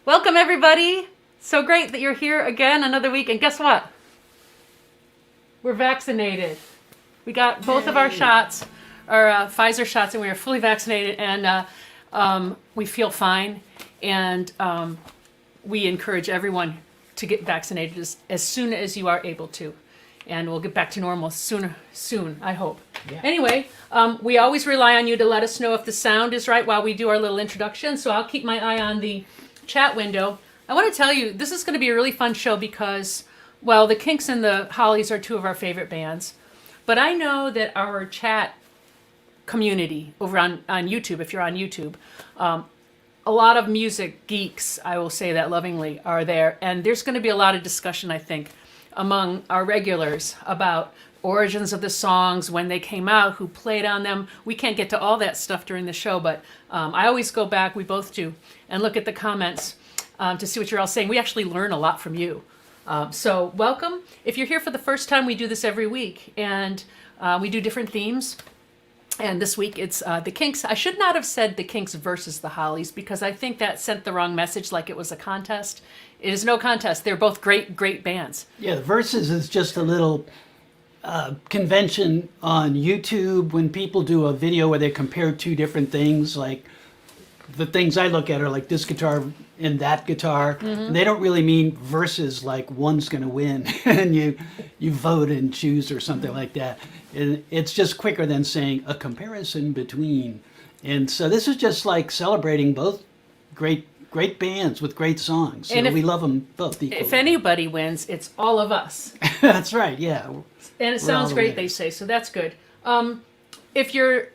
Welcome, everybody. So great that you're here again another week. And guess what? We're vaccinated. We got both of our shots, our Pfizer shots, and we are fully vaccinated, and we feel fine. And we encourage everyone to get vaccinated as soon as you are able to. And we'll get back to normal soon, I hope. Yeah. Anyway, we always rely on you to let us know if the sound is right while we do our little introduction. So I'll keep my eye on the chat window. I want to tell you, this is going to be a really fun show because, well, the Kinks and the Hollies are two of our favorite bands. But I know that our chat community over on YouTube, if you're on YouTube, a lot of music geeks, I will say that lovingly, are there. And there's going to be a lot of discussion, I think, among our regulars about origins of the songs, when they came out, who played on them. We can't get to all that stuff during the show, but I always go back, we both do, and look at the comments to see what you're all saying. We actually learn a lot from you. So welcome. If you're here for the first time, we do this every week, and we do different themes. And this week it's the Kinks. I should not have said the Kinks versus the Hollies because I think that sent the wrong message, like it was a contest. It is no contest. They're both great, great bands. Yeah, the Versus is just a little convention on YouTube when people do a video where they compare two different things. Like the things I look at are like this guitar and that guitar. Mm-hmm. And they don't really mean versus like one's going to win and you vote and choose or something like that. And it's just quicker than saying a comparison between. And so this is just like celebrating both great bands with great songs. And we love them both equally. If anybody wins, it's all of us. That's right, yeah. And it sounds great, they say, so that's good. If you're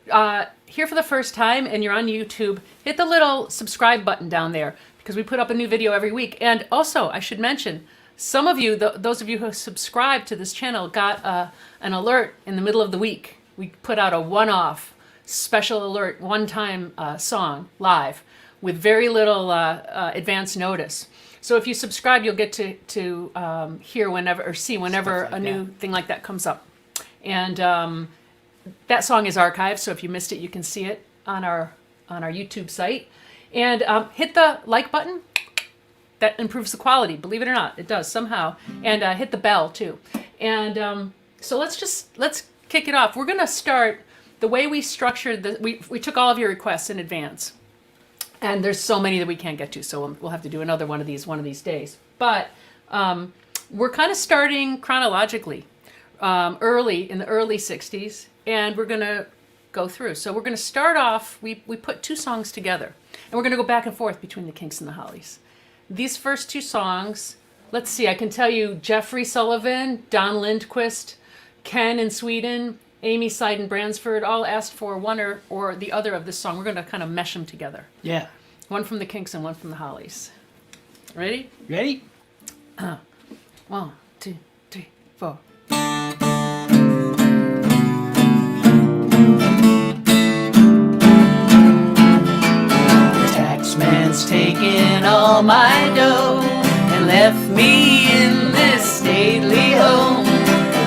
here for the first time and you're on YouTube, hit the little subscribe button down there because we put up a new video every week. And also, I should mention, some of you, those of you who subscribe to this channel, got an alert in the middle of the week. We put out a one-off special alert, one-time song live with very little advance notice. So if you subscribe, you'll get to hear whenever or see whenever Like a new thing like that comes up. And that song is archived, so if you missed it, you can see it on our YouTube site. And hit the like button. That improves the quality, believe it or not, it does somehow. And hit the bell too. And so let's kick it off. We're gonna start the way we structured we took all of your requests in advance. And there's so many that we can't get to, so we'll have to do another one of these days. But we're kind of starting chronologically, early in the early 60s, and we're gonna go through. So we're gonna start off, we put two songs together, and we're gonna go back and forth between the Kinks and the Hollies. These first two songs, let's see, I can tell you Jeffrey Sullivan, Don Lindquist, Ken in Sweden, Amy Seiden Bransford all asked for one or the other of this song. We're going to kind of mesh them together. Yeah. One from the Kinks and one from the Hollies. Ready? Ready? 1, 2, 3, 4. Taxman's taken all my dough and left me in this stately home,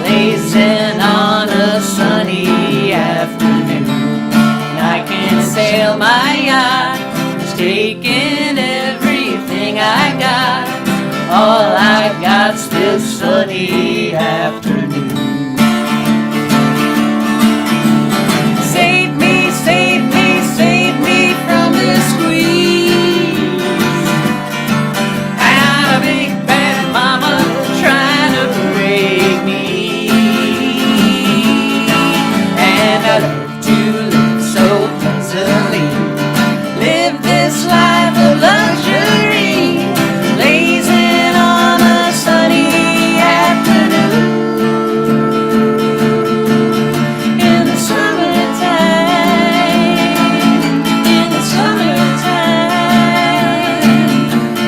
lazing on a sunny afternoon. I can sail my yacht, it's taking everything I got. All I got's this sunny afternoon. Save me, save me, save me from this squeeze. I got a big bad mama trying to break me, and I love to live so pleasantly, live this life of luxury, lazing on a sunny afternoon. In the summertime, in the summertime,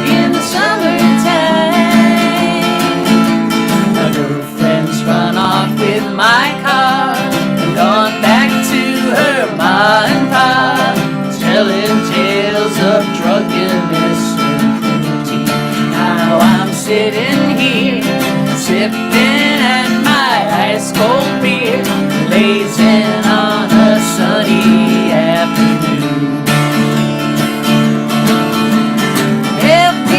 in the summertime. My girlfriend's run off with my car and gone back to her ma and pa, telling tales of drunkenness and cruelty. Now I'm sitting here, sipping at my ice cold beer, lazing on a sunny afternoon. Help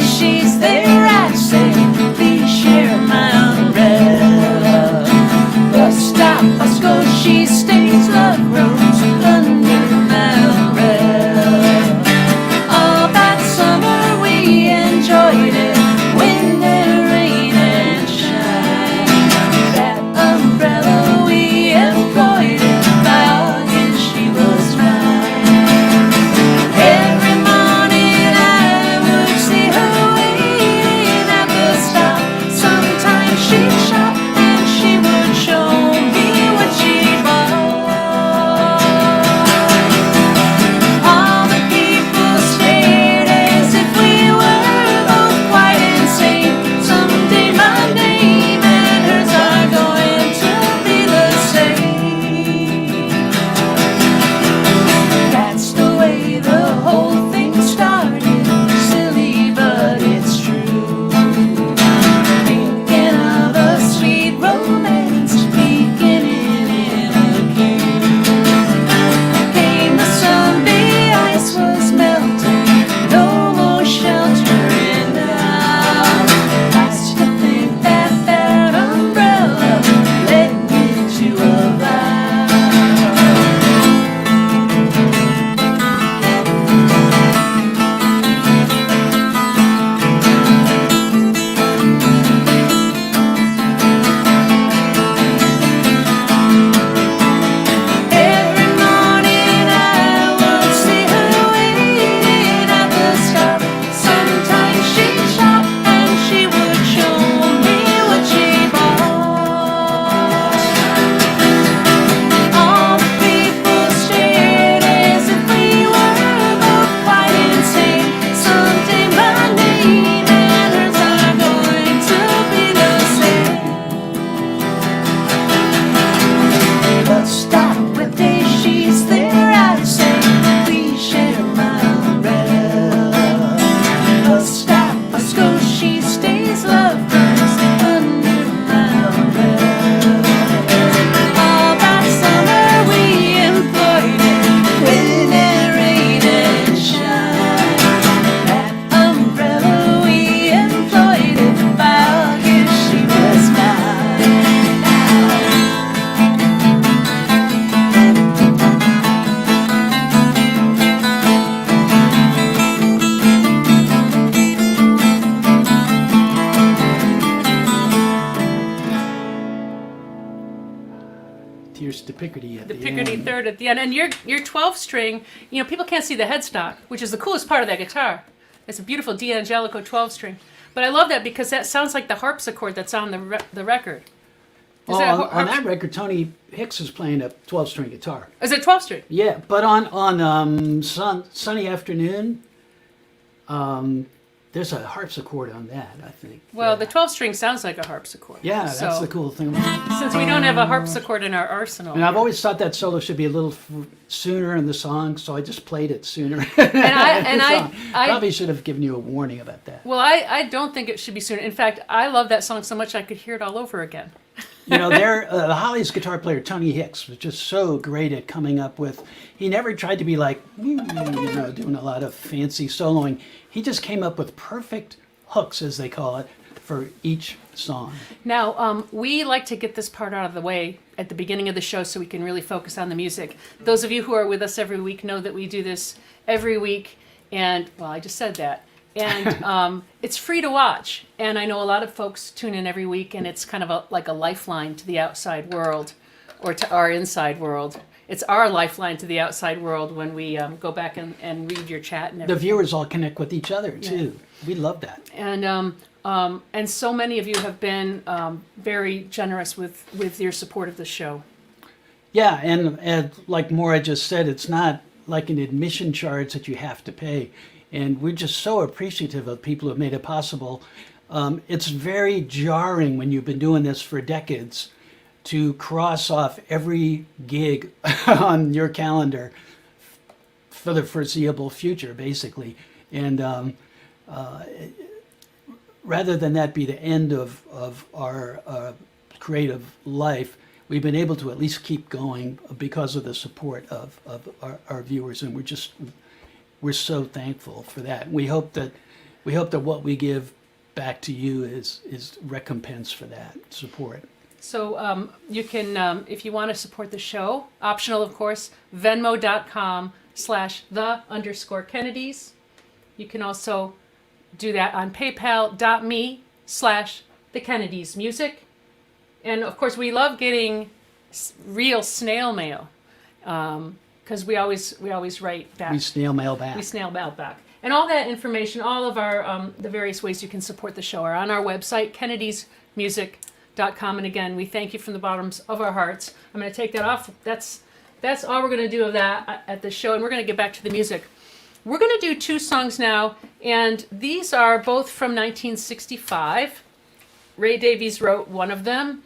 she's there, I say, please share my umbrella. Bus stop, bus go, she stays, love grows under my umbrella. All that summer we enjoyed it, wind and rain and shine. That umbrella we employed it, by August she was mine. Every morning I would see her waiting at the stop. Sometimes she'd shop and she would show me what she bought. All the people stared as if we were both quite insane. Someday my name and hers are going to be the same. That's the way the whole thing started. Silly, but it's true. Thinking of a sweet romance beginning in a cave. Came the Sunday, ice was melting, no more sheltering now. I still think that that umbrella led me to a vow. Every morning I would see her waiting at the stop. Sometimes she'd shop and she would show me what she bought. All the people stared as if we were both quite insane. Someday my name and hers are going to be the same. Bus stop with day, she's there, I say, please share my umbrella. Bus stop, bus go, she stays, love grows under my umbrella. All that summer we employed it, wind and rain and shine. That umbrella we employed it, by August she was mine. Tears to Picardy at The the Picardy end. third at the end, and your 12 string. You know, people can't see the headstock, which is the coolest part of that guitar. It's a beautiful D'Angelico 12 string, but I love that because that sounds like the harpsichord that's on the record. Is Oh, that a on that record, Tony Hicks is playing a 12-string guitar. Is it 12 string? Yeah, but on Sunny Afternoon, there's a harpsichord on that, I think. Well, yeah. the 12 string sounds like a harpsichord. Yeah, that's So, the cool thing about it. Since we don't have a harpsichord in our arsenal, And I've always thought that solo should be a little sooner in the song, so I just played it sooner. I Probably should have given you a warning about that. well, I don't think it should be sooner. In fact, I love that song so much I could hear it all over again. You know, the Hollies guitar player Tony Hicks was just so great at coming up with. He never tried to be like, doing a lot of fancy soloing. He just came up with perfect hooks, as they call it, for each song. Now, we like to get this part out of the way at the beginning of the show so we can really focus on the music. Those of you who are with us every week know that we do this every week, and, well, I just said that. And it's free to watch. And I know a lot of folks tune in every week, and it's kind of like a lifeline to the outside world or to our inside world. It's our lifeline to the outside world when we go back and read your chat and The everything. viewers all connect with each other, too. We love that. And so many of you have been very generous with your support of the show. Yeah, and like Maura just said, it's not like an admission charge that you have to pay. And we're just so appreciative of people who have made it possible. It's very jarring when you've been doing this for decades to cross off every gig on your calendar for the foreseeable future, basically. And rather than that be the end of our creative life, we've been able to at least keep going because of the support of our viewers, and we're so thankful for that. We hope we hope that what we give back to you is recompense for that support. So you can, if you want to support the show, optional of course, Venmo.com/the_Kennedys. You can also do that on PayPal.me/TheKennedysMusic. And of course, we love getting real snail mail because we always write back. We snail mail back. We snail mail back. And all that information, all of our the various ways you can support the show are on our website, kennedysmusic.com. And again, we thank you from the bottoms of our hearts. I'm going to take that off. That's all we're going to do of that at the show, and we're going to get back to the music. We're going to do two songs now, and these are both from 1965. Ray Davies wrote one of them,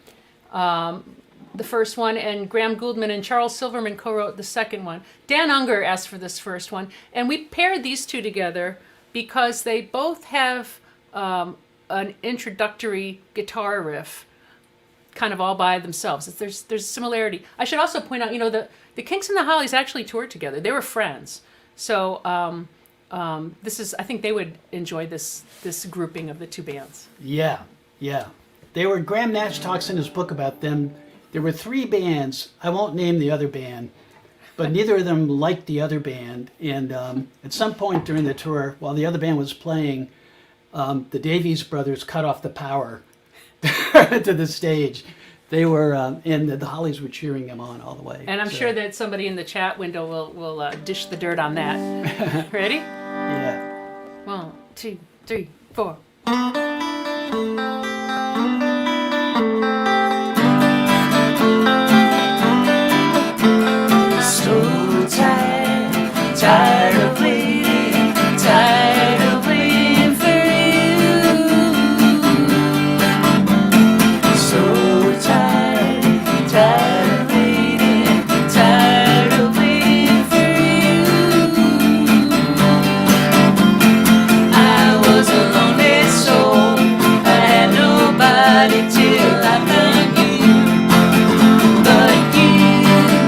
the first one, and Graham Gouldman and Charles Silverman co-wrote the second one. Dan Unger asked for this first one, and we paired these two together because they both have an introductory guitar riff, kind of all by themselves. There's similarity. I should also point out, the Kinks and the Hollies actually toured together. They were friends, so this is. I think they would enjoy this grouping of the two bands. Yeah. Graham Nash talks in his book about them. There were three bands. I won't name the other band, but neither of them liked the other band. And at some point during the tour, while the other band was playing, the Davies brothers cut off the power to the stage. They were, and the Hollies were cheering them on all the way. And I'm sure that somebody in the chat window will dish the dirt on that. Ready? Yeah. 1, 2, 3, 4. So tired of waiting, tired of waiting for you. So tired of waiting, tired of waiting for you. I was a lonely soul, I had nobody till I found you. But you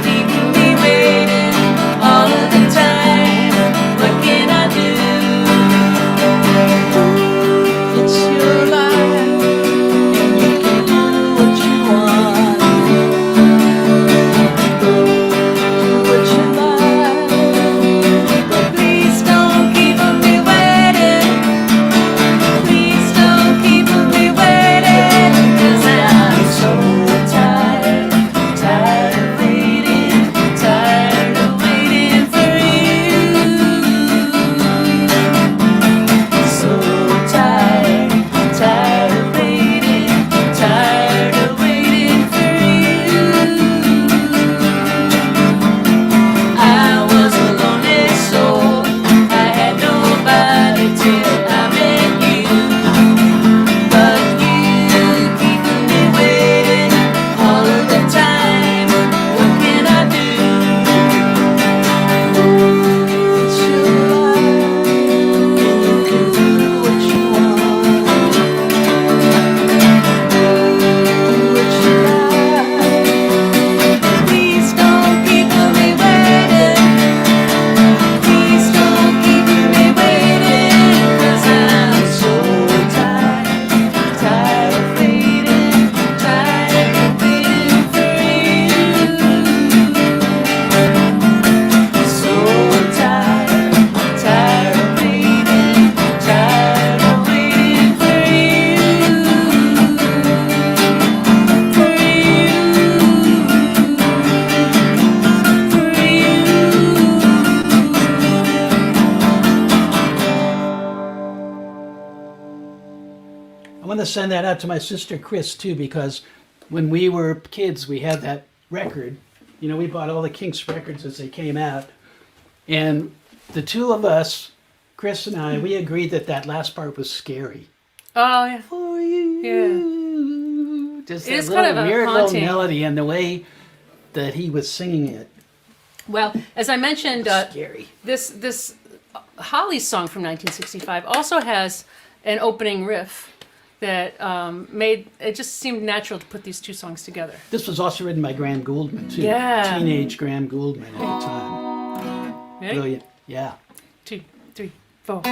keeping me waiting all of the time. What can I do? It's your life, and you can do what you want. Do what you like, but please don't keep me waiting. Please don't keep me waiting, 'cause I'm so tired of waiting, tired of waiting for you. So tired of waiting, tired of waiting for you. I was a lonely soul, I had nobody till I met you. But you keeping me waiting all of the time. What can I do? It's your life, and you can do what you want. Do what you like. Please don't keep me waiting. Please don't keep me waiting, 'cause I'm so tired of waiting, tired of waiting for you. So tired of waiting, tired of waiting for you. For I want to send that out to my sister Chris too, because when we were kids, we had that record. We bought all the Kinks records as they came out, and the two of us, Chris and I, we agreed that last part was scary. Oh yeah. For you. Yeah. Just It that is little kind of a weird haunting. little melody and the way that he was singing it. Well, as I mentioned, Scary. this Hollies song from 1965 also has an opening riff that made it just seemed natural to put these two songs together. This was also written by Graham Gouldman too. Yeah. Teenage Graham Gouldman at the time. Ready? Brilliant. Yeah. 2, 3, 4.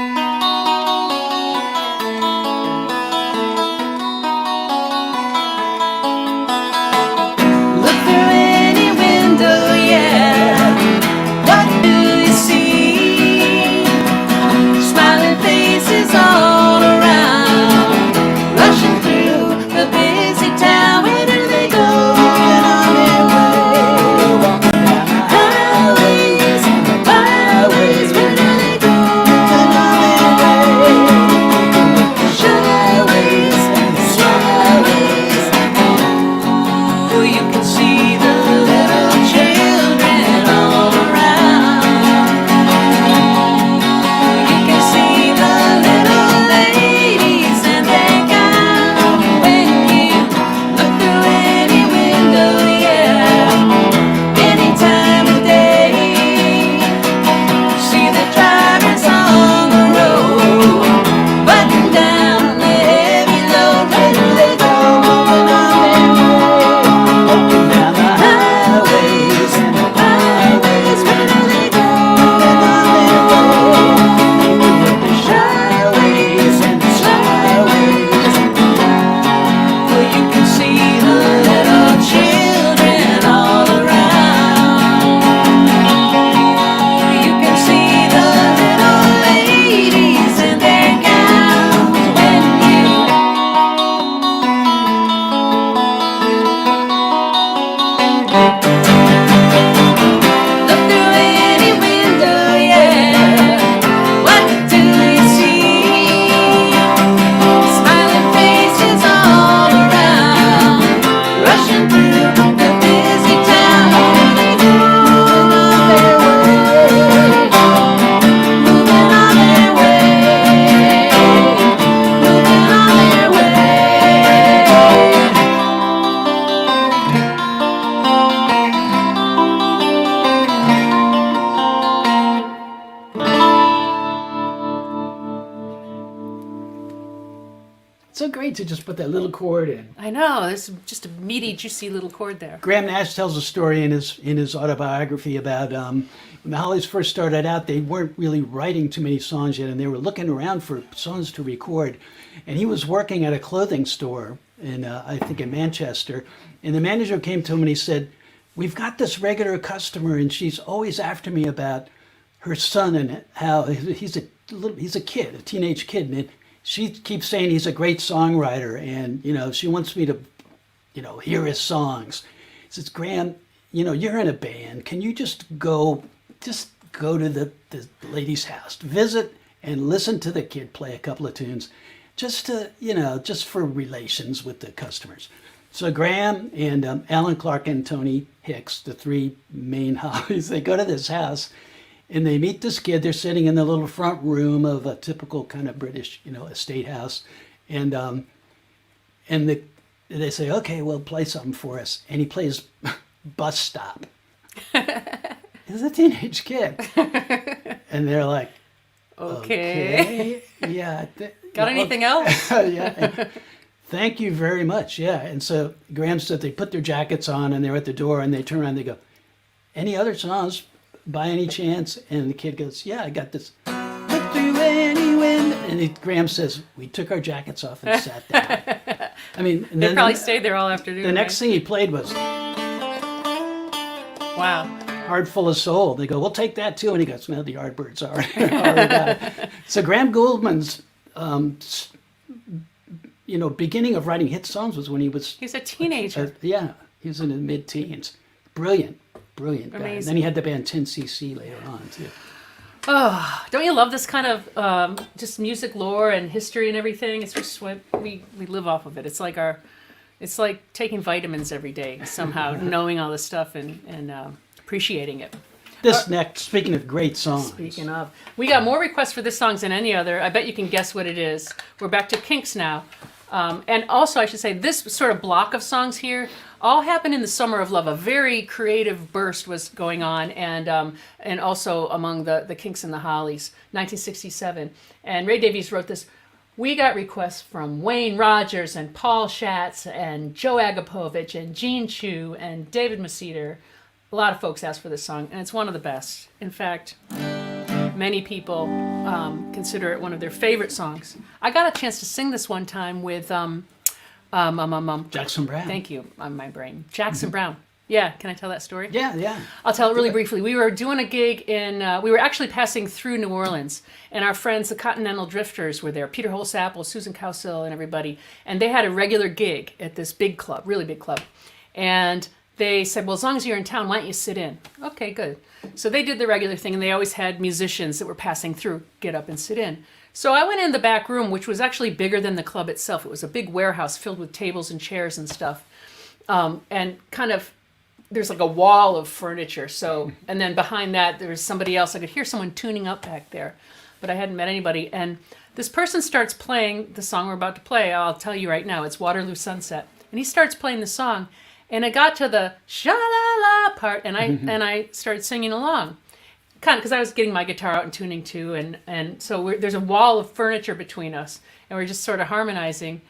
so great to just put that little chord in. I know, it's just a meaty, juicy little chord there. Graham Nash tells a story in his autobiography about when the Hollies first started out, they weren't really writing too many songs yet, and they were looking around for songs to record. And he was working at a clothing store in, I think, in Manchester, and the manager came to him and he said, "We've got this regular customer, and she's always after me about her son and how he's a kid, a teenage kid, and she keeps saying he's a great songwriter, and she wants me to, hear his songs." He says, "Graham, you're in a band. Can you just go to the lady's house, visit, and listen to the kid play a couple of tunes, just for relations with the customers?" So Graham and Alan Clark and Tony Hicks, the three main Hollies, they go to this house. And they meet this kid. They're sitting in the little front room of a typical kind of British, estate house, and they say, "Okay, well, play something for us." And he plays "Bus Stop." He's a teenage kid, and they're like, Okay. yeah. Got anything else? Yeah. Thank you very much. Yeah. And so Graham said they put their jackets on and they're at the door and they turn around and they go, "Any other songs by any chance?" And the kid goes, "Yeah, I got this. Look through any wind." And Graham says, "We took our jackets off and sat down." I mean, and They then probably stayed there all afternoon. the next thing he played was Wow. "Heart Full of Soul." They go, "We'll take that too." And he goes, "No, the Yardbirds already got it." So Graham Gouldman's beginning of writing hit songs was when he was He's a teenager. he was in his mid-teens. Brilliant guy. And Amazing. then he had the band 10cc later on too. Oh, don't you love this kind of just music lore and history and everything? It's just what we live off of it. It's like taking vitamins every day somehow, knowing all this stuff and appreciating it. This next, speaking of great songs. Speaking of, we got more requests for this song than any other. I bet you can guess what it is. We're back to Kinks now. And also, I should say, this sort of block of songs here all happened in the summer of love. A very creative burst was going on, and also among the Kinks and the Hollies, 1967. And Ray Davies wrote this. We got requests from Wayne Rogers and Paul Schatz and Joe Agapovich and Gene Chu and David Masseter. A lot of folks asked for this song, and it's one of the best. In fact, many people consider it one of their favorite songs. I got a chance to sing this one time with Jackson Browne. Thank you, on my brain. Jackson Browne. Yeah, can I tell that story? Yeah. I'll tell it really briefly. We were doing a gig we were actually passing through New Orleans, and our friends, the Continental Drifters, were there. Peter Holsapple, Susan Cowsill, and everybody. And they had a regular gig at this big club, really big club. And they said, "Well, as long as you're in town, why don't you sit in?" Okay, good. So they did the regular thing, and they always had musicians that were passing through get up and sit in. So I went in the back room, which was actually bigger than the club itself. It was a big warehouse filled with tables and chairs and stuff. And kind of, there's like a wall of furniture. So, and then behind that, there was somebody else. I could hear someone tuning up back there, but I hadn't met anybody. And this person starts playing the song we're about to play. I'll tell you right now, it's Waterloo Sunset. And he starts playing the song. And I got to the sha-la-la part, and I started singing along, kind of because I was getting my guitar out and tuning too, and so there's a wall of furniture between us, and we're just sort of harmonizing.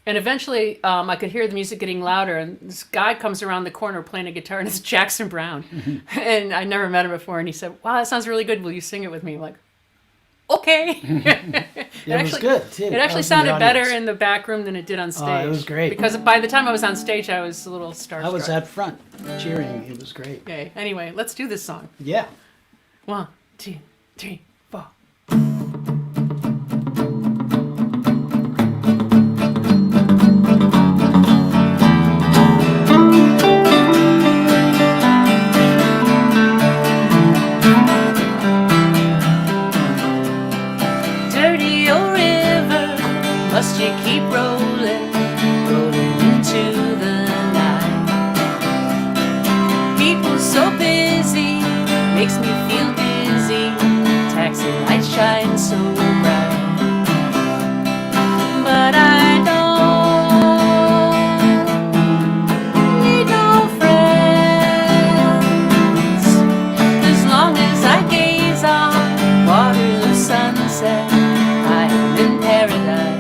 And eventually, I could hear the music getting louder, and this guy comes around the corner playing a guitar, and it's Jackson Browne, and I never met him before, and he said, "Wow, that sounds really good. Will you sing it with me?" I'm like, okay. It was good too. It actually sounded better in the back room than it did on stage. It was great. Because by the time I was on stage, I was a little starstruck. I was out front cheering. It was great. Okay, anyway, let's do this song. Yeah. 1, 2, 3, 4. Dirty old river, must you keep rolling, rolling into the night? People so busy, makes me feel dizzy. Taxi lights shine so bright, but I don't need no friends as long as I gaze on Waterloo sunset. I am in paradise.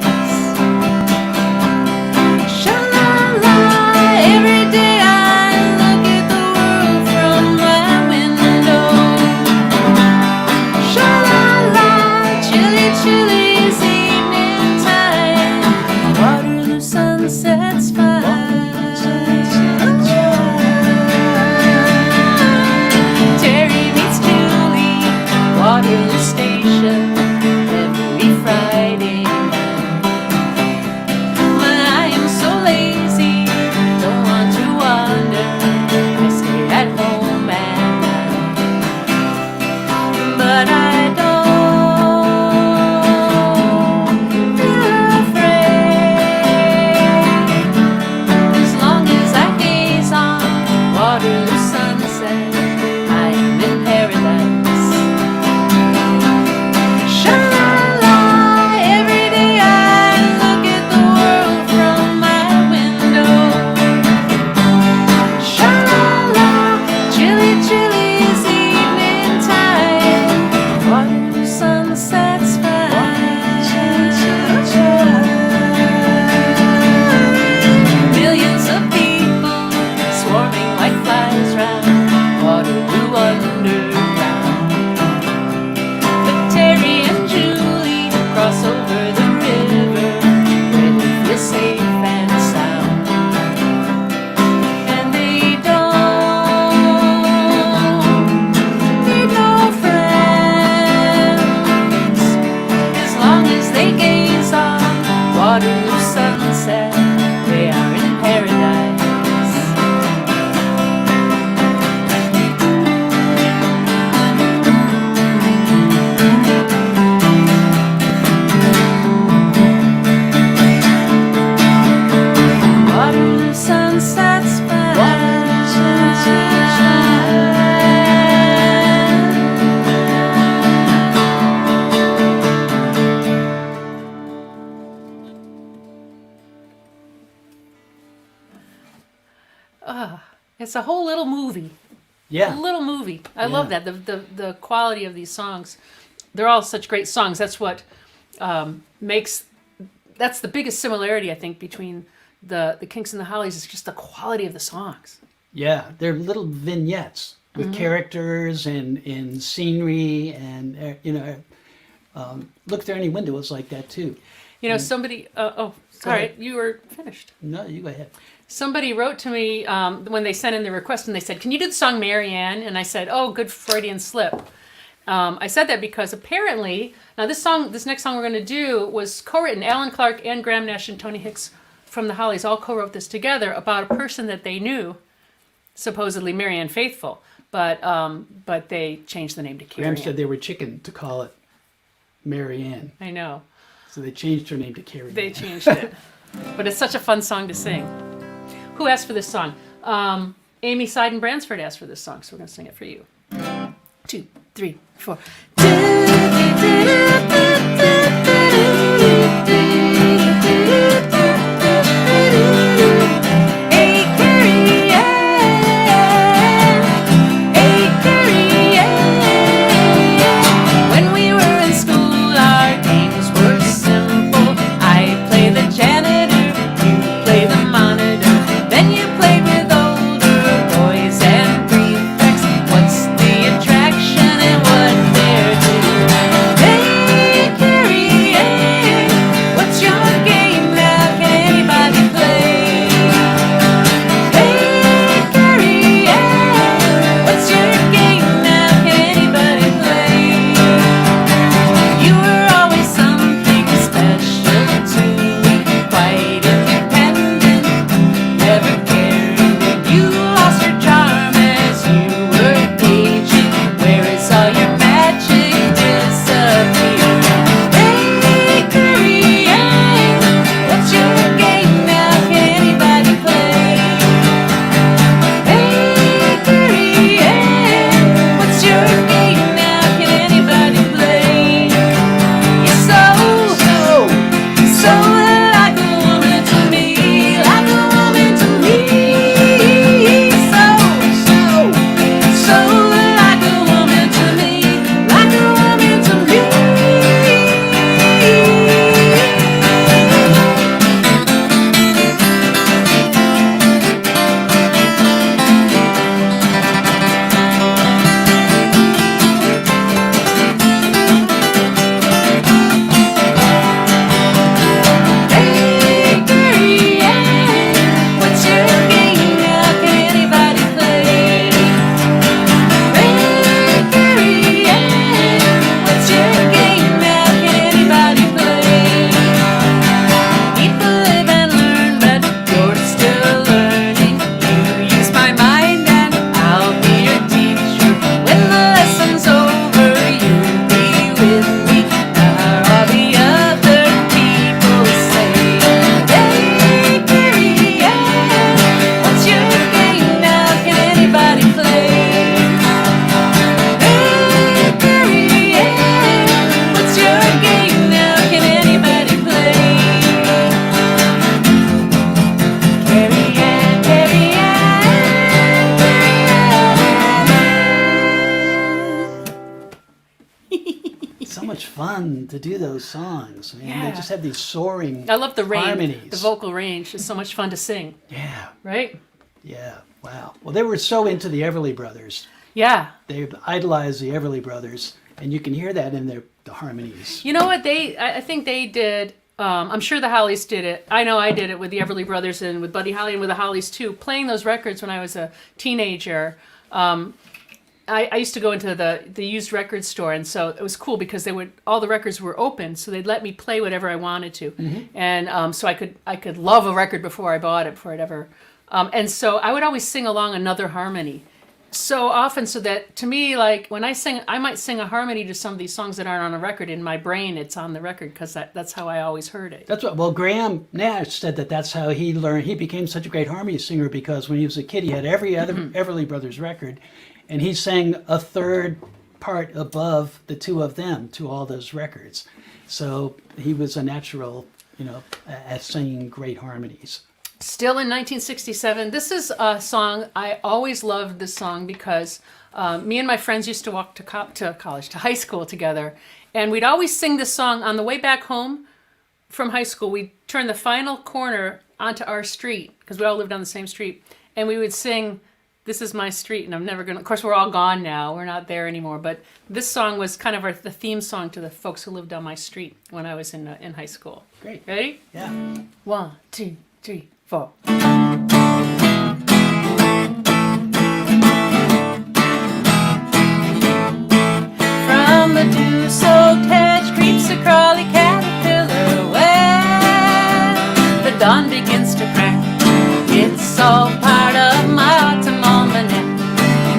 Waterloo sunset, they are in paradise. Waterloo sunsets fine. Waterloo sunsets It's a whole little movie. A Yeah. little movie. I love Yeah. that. The quality of these songs. They're all such great songs. That's what makes. That's the biggest similarity I think between the Kinks and the Hollies is just the quality of the songs. Yeah, they're little vignettes with Mm-hmm. characters and scenery and Look Through Any Window was like that too. You know, somebody. Sorry, ahead. you were finished. No, you go ahead. Somebody wrote to me when they sent in the request and they said, "Can you do the song Marianne?" And I said, "Oh, good Freudian slip." I said that because apparently now this next song we're going to do was co-written. Alan Clark and Graham Nash and Tony Hicks from the Hollies all co-wrote this together about a person that they knew, supposedly Marianne Faithfull, but they changed the name to Carrie Graham Ann. said they were chicken to call it Mary Ann, I know so they changed her name to Carrie they Ann. changed it, but it's such a fun song to sing. Who asked for this song? Amy Seiden Bransford asked for this song, so we're going to sing it for you. 2, 3, 4. Hey, Carrie Ann. Hey, Carrie Ann. When we were in school, our games were simple. I play the janitor, you play the monitor. Then you played with older boys and prefects. What's the attraction and what they're doing? Hey, Carrie Ann, what's your game now? Can anybody play? Hey, Carrie Ann, what's your game now? Can anybody play? You were always something special to me, quite independent, never caring when you lost your charm as you were aging. Where is all your magic disappeared? Hey, Carrie Ann, what's your game now? Can anybody play? Hey, Carrie Ann, what's your game now? Can anybody play? You're so like a woman to me, like a woman to me. So like a woman to me, like a woman to me. Hey, Carrie Ann, what's your game now? Can anybody play? Hey, Carrie Ann, what's your game now? Can anybody play? People live and learn, but you're still learning. You use my mind and I'll be your teacher. When the lesson's over, you'll be with me. Now all the other people say, hey, Carrie Ann, what's your game now? Can anybody play? Hey, Carrie Ann, what's your game now? Can anybody play? Carrie Ann, Carrie Ann. So much fun to do those songs. I mean, they Yeah. just have these soaring I love the range, harmonies. the vocal range is so much fun to sing, Yeah, right? yeah, wow. Well, they were so into the Everly Brothers. Yeah. They idolized the Everly Brothers, and you can hear that in the harmonies. You know what I think they did. I'm sure the Hollies did it. I know I did it with the Everly Brothers and with Buddy Holly and with the Hollies too. Playing those records when I was a teenager. I used to go into the used record store, and so it was cool because all the records were open, so they'd let me play whatever I wanted to, and so I could love a record before I bought it, before it ever, and so I would always sing along another harmony, so often, so that to me, like when I sing, I might sing a harmony to some of these songs that aren't on a record. In my brain, it's on the record because that's how I always heard it. That's what. Well, Graham Nash said that's how he learned. He became such a great harmony singer because when he was a kid, he had every other Everly Brothers record, and he sang a third part above the two of them to all those records. So he was a natural, at singing great harmonies. Still in 1967, this is a song, I always loved this song because me and my friends used to walk to high school together, and we'd always sing this song on the way back home from high school. We'd turn the final corner onto our street, because we all lived on the same street, and we would sing, "This is my street," and I'm never gonna, of course we're all gone now, we're not there anymore, but this song was kind of the theme song to the folks who lived on my street when I was in high school. Great. Ready? Yeah. 1, 2, 3, 4. From the dew-soaked hedge creeps a crawly caterpillar. Well, the dawn begins to crack. It's all part of my autumn almanac.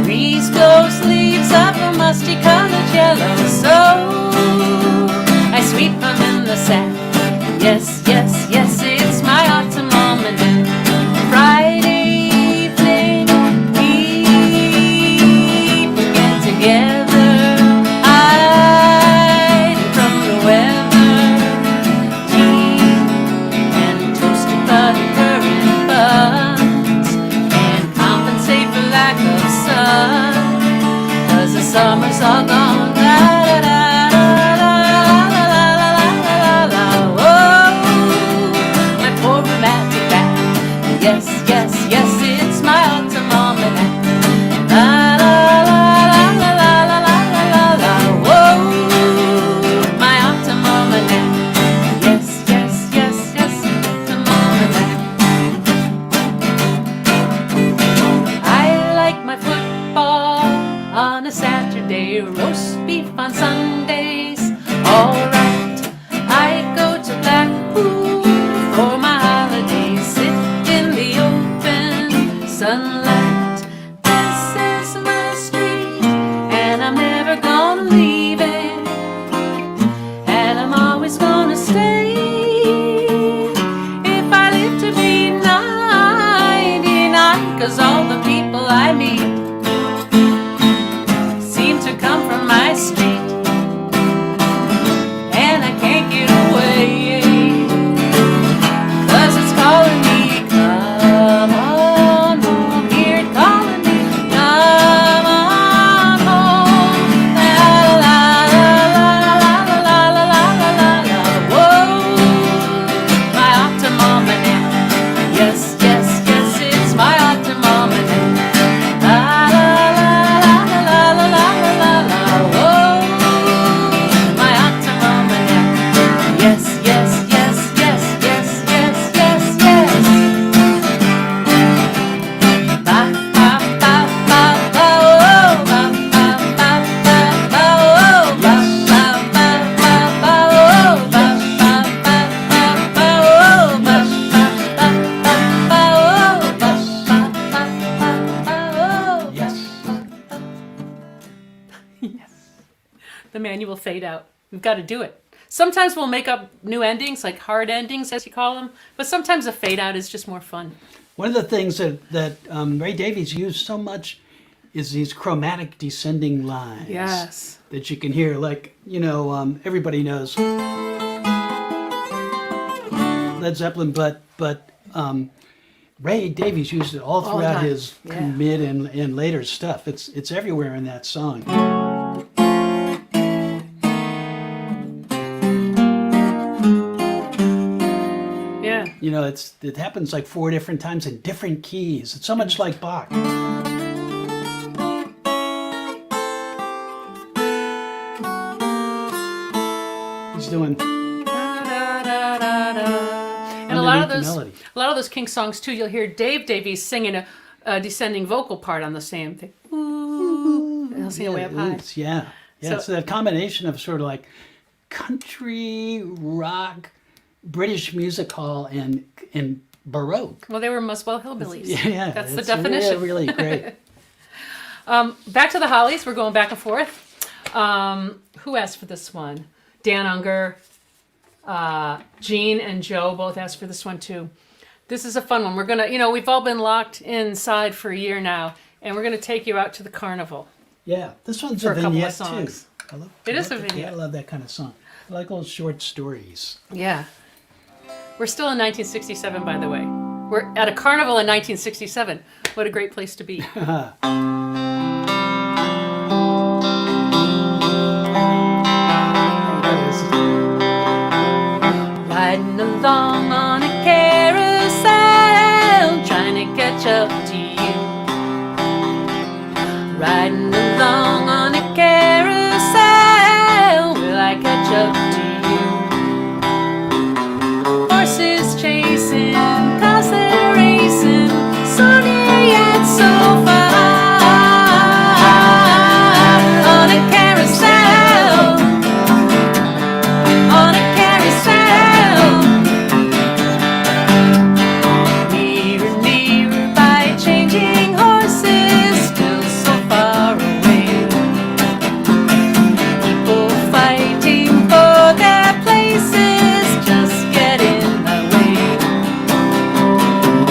Breeze blows leaves of a musty-colored yellow, so I sweep them in the sack. Yes, yes, yes, it's my autumn almanac. Friday evening, we get together, hiding from the weather. Tea and toasted buttercurrant buns, and compensate for lack of sun, 'cause the summer's all gone. Yes, yes, yes, it's my autumn almanac. La la la la la la la la la la. Whoa, my autumn almanac. Yes, yes, yes, yes, autumn almanac. I like my football on a Saturday, roast beef on Sundays. All right, I go to Blackpool for my holidays. Sit in the open sunlight. This is my street, and I'm never gonna leave it, and I'm always gonna stay if I live to be 99, 'cause all the people I meet seem to come from my street, and I can't get away, 'cause it's calling me. Come on home, hear it calling me. Come on home. La la la la la la la la la la la. Whoa, my autumn almanac. Yes, yes, yes, it's my autumn almanac. La la la la la la la la la. Whoa, my autumn almanac. Yes, yes, yes, yes, yes, yes, yes, yes. Ba ba ba ba ba oh, ba ba ba ba ba oh, ba ba ba ba ba oh, ba ba ba ba ba oh, ba ba ba ba ba oh, ba ba ba ba oh. Yes. Yes. The manual fade out. We've got to do it. Sometimes we'll make up new endings, like hard endings, as you call them, but sometimes a fade out is just more fun. One of the things that Ray Davies used so much is these chromatic descending lines. Yes. That you can hear, like, everybody knows Led Zeppelin, but Ray Davies used it all the throughout time. his Yeah. mid and later stuff. It's everywhere in that song. Yeah. It happens like 4 different times in different keys. It's so much like Bach. He's doing And a lot of underneath the those, melody. a lot of those King songs too. You'll hear Dave Davies singing a descending vocal part on the same thing. Ooh, Hillsing Way Up High. Oops, yeah. Yeah, So- it's a combination of sort of like country, rock, British music hall, and Baroque. Well, they were Muswell Hillbillies. Yeah, That's the it's definition. Really, really great. Back to the Hollies. We're going back and forth. Who asked for this one? Dan Unger, Gene, and Joe both asked for this one too. This is a fun one. We're gonna, we've all been locked inside for a year now, and we're gonna take you out to the carnival. Yeah, this one's For a a couple of vignette songs. too. I love, It is I a love vignette. I love that kind of song. I like little short stories. Yeah. We're still in 1967, by the way. We're at a carnival in 1967. What a great place to be. Riding along on a carousel, trying to catch up to you. Riding along on a carousel, will I catch up to you? Horses chasing, cause they're racing, so near yet so far. On a carousel, on a carousel. Nearer, nearer by changing horses, still so far away. People fighting for their places, just get in my way.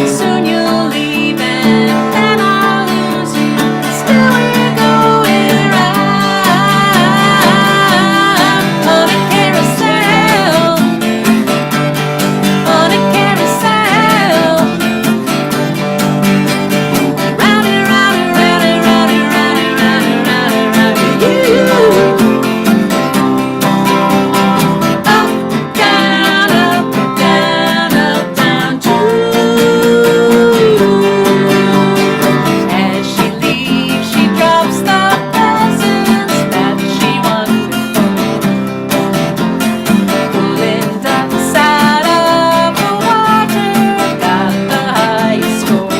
Soon you'll leave and then I'll lose you. Still we're going round on a carousel, on a carousel. Round and round and round and round and round and round and round and round and you. Up, down, up, down, too. As she leaves, she drops the presents that she wanted for. Pulling ducks out of the water, got the highest score.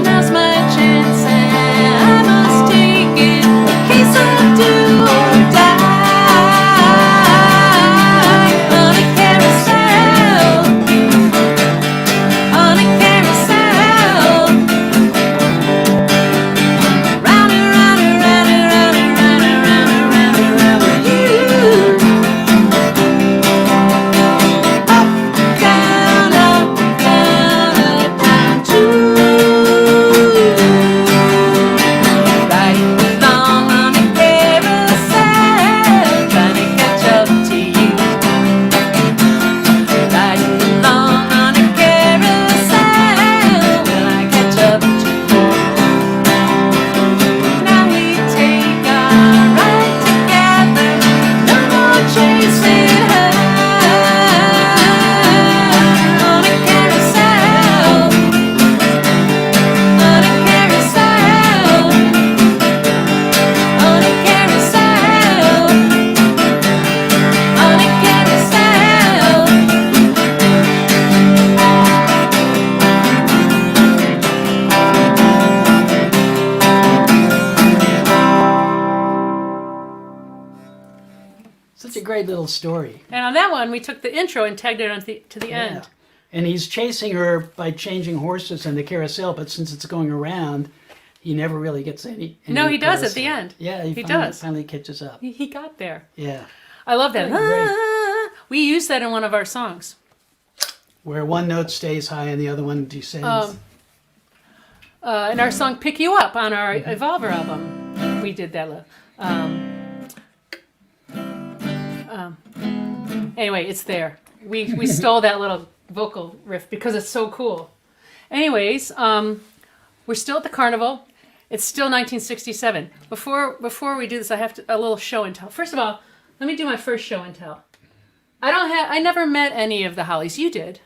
Now's my chance and I must take it, in case I do or die. On a carousel, on a carousel. Round and round and round and round and round and round and round and round with you. Up, down, too. Riding along on a carousel, trying to catch up to you. Riding along on a carousel, will I catch up to you? Now we take our ride together, no more chasing her. On a carousel, on a carousel, on a carousel, on a carousel. Such a great little story. And on that one, we took the intro and tagged it on to the Yeah. end. And he's chasing her by changing horses in the carousel, but since it's going around, he never really gets any No, he does at the carousel. end. Yeah, he does. finally catches up. He got there. Yeah. I love that. Great. We used that in one of our songs. Where one note stays high and the other one descends. In our song "Pick You Up" on our Evolver album, we did that. Anyway, it's there. We stole that little vocal riff because it's so cool. Anyways, we're still at the carnival. It's still 1967. Before we do this, I have a little show and tell. First of all, let me do my first show and tell. I never met any of the Hollies. You did.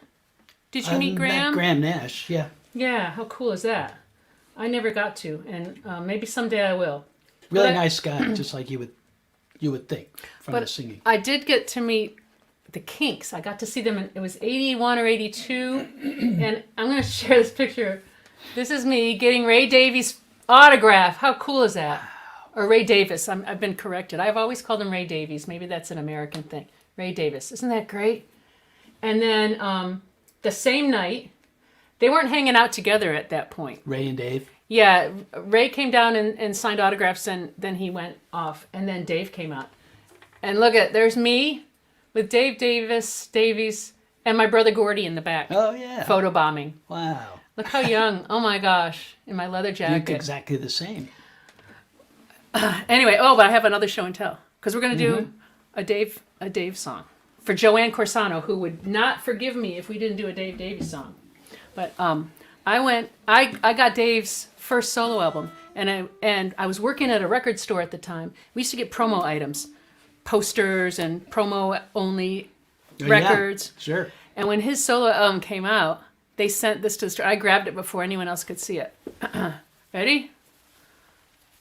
Did you meet Graham? Graham Nash, yeah. Yeah, how cool is that? I never got to, and maybe someday I will. Really But I- nice guy, just like you would think from the But singing. I did get to meet the Kinks. I got to see them it was 81 or 82, and I'm going to share this picture. This is me getting Ray Davies' Autograph. How cool is that? Or Ray Davis. I've been corrected. I've always called him Ray Davies. Maybe that's an American thing. Ray Davis. Isn't that great? And then the same night, they weren't hanging out together at that point. Ray and Dave. Yeah, Ray came down and signed autographs, and then he went off, and then Dave came out. And look there's me with Dave Davies, and my brother Gordy in the back. Oh, yeah. Photobombing. Wow. Look how young. Oh my gosh. In my leather You look jacket. exactly the same. Anyway, but I have another show and tell. Because we're going to do a Dave song. For Joanne Corsano, who would not forgive me if we didn't do a Dave Davies song. But I got Dave's first solo album, and I was working at a record store at the time. We used to get promo items, posters and promo only records. Yeah, sure. And when his solo album came out, they sent this to the store. I grabbed it before anyone else could see it. Ready?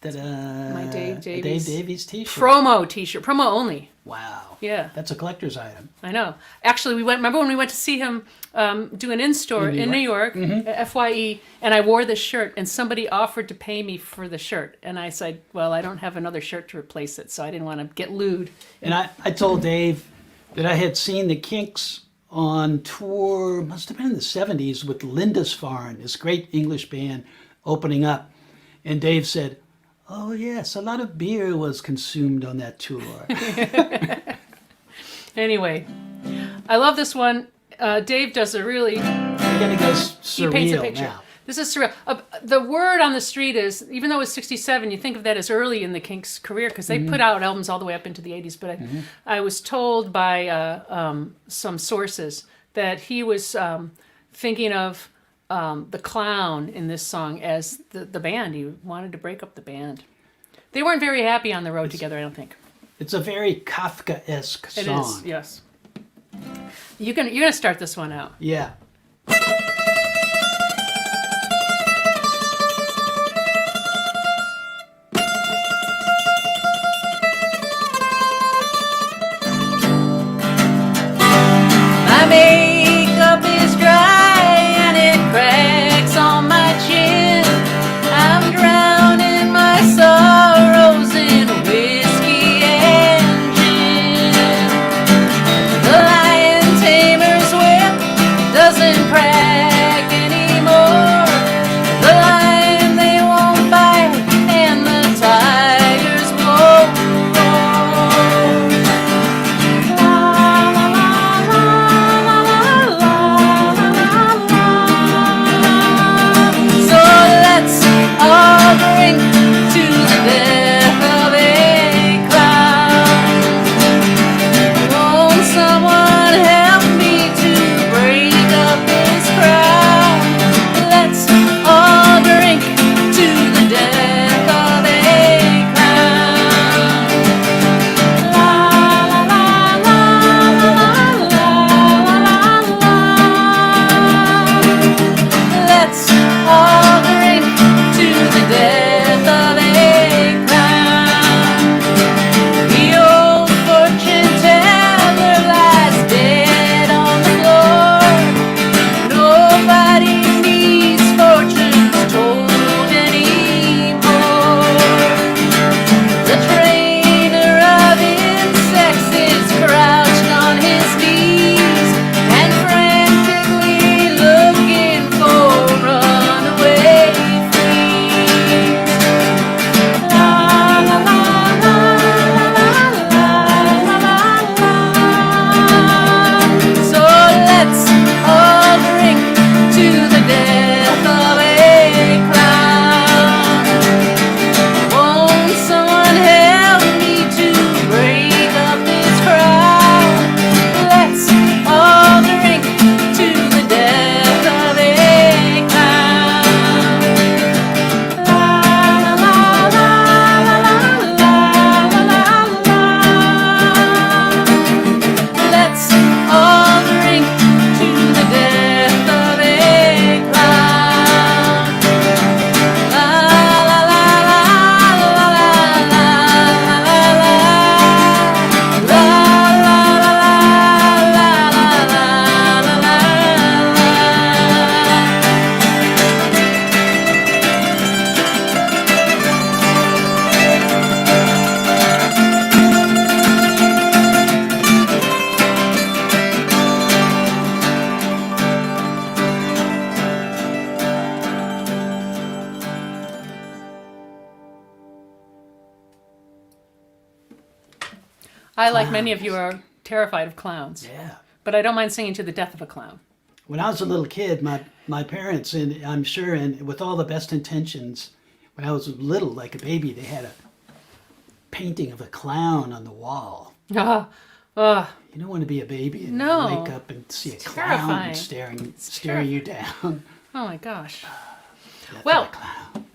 Ta-da. My Dave A Davies. Dave Davies t-shirt. Promo t-shirt. Promo only. Wow. Yeah. That's a collector's item. I know. Actually, remember when we went to see him do an in-store in New York, at FYE, and I wore this shirt, and somebody offered to pay me for the shirt. And I said, well, I don't have another shirt to replace it, so I didn't want to get lewd. And I told Dave that I had seen the Kinks on tour, must have been in the 70s, with Lindisfarne, this great English band, opening up. And Dave said, oh, yes, a lot of beer was consumed on that tour. Anyway, I love this one. Dave does a really... We're going to go He paints a surreal picture. now. This is surreal. The word on the street is, even though it was 67, you think of that as early in the Kinks' career, because they put out albums all the way up into the 80s. But I was told by some sources that he was thinking of the clown in this song as the band. He wanted to break up the band. They weren't very happy on the road together, I don't think. It's a very Kafka-esque It song. is, yes. You're gonna start this one out. Yeah. My makeup is dry and it cracks on my chin. I'm drowning my sorrows in whiskey and gin. The lion tamer's whip doesn't I, like many of you, are terrified of clowns. Yeah. But I don't mind singing to the death of a clown. When I was a little kid, my parents, and I'm sure, and with all the best intentions, when I was little, like a baby, they had a painting of a clown on the wall. Ah, You don't want to be a baby and No. wake up and see a terrifying. clown staring you down. oh my gosh. Death Well, of a clown.